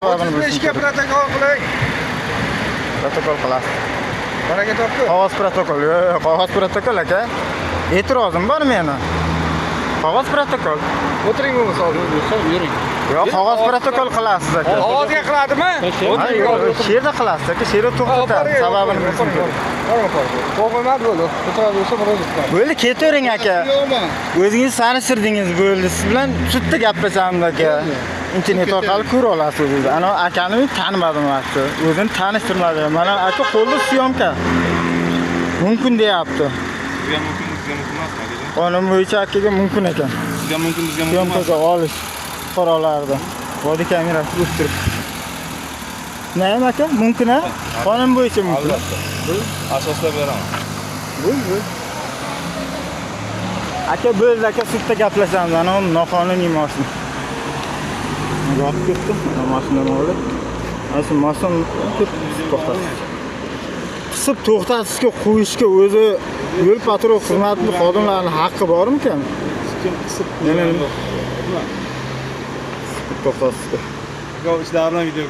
35 ga protokol qiling. Protokol qilasiz. Baraka topdi. Qog'oz protokol. Yo'q, qog'oz protokol aka. E'tirozim bor meni. Qog'oz protokol. O'tiring bo'lmasa, yuring. Yo'q, qog'oz protokol qilasiz aka. Qog'ozga qiladimi? She'rda qilasiz aka, she'rda to'xtatadi. Sababini bilsin. To'g'rimat bo'ldi. O'tirib bo'lsa murojaat. Bo'ldi, ketavering aka. O'zingiz tanishtirdingiz bo'ldi. Siz bilan sudda gaplashamiz aka. Internet orqali ko'ra olasiz o'zingiz. Ana akani tanimadim vaqti. O'zini tanishtirmadi. Mana aka qo'lda syomka. Mumkin deyapti. Sizga mumkin, bizga mumkin emasmi aka? Qonun bo'yicha akaga mumkin ekan. Sizga mumkin, bizga mumkin emas. Syomkaga olish fuqarolarda. Body kamerasi o'stirib. Nima aka? Mumkin a? Qonun bo'yicha mumkin. Asoslab beraman. Bo'l. Aka bo'ldi aka, sudda gaplashamiz. Ana noqonuniy mashina. Yopib ketdi. Mashinani olib. Ana shu mashina to'xtatdi. Qisib to'xtatishga qo'yishga o'zi yo'l patrul xizmati xodimlarining haqqi bormikan? Qisib To'xtatdi. Go ishlarini video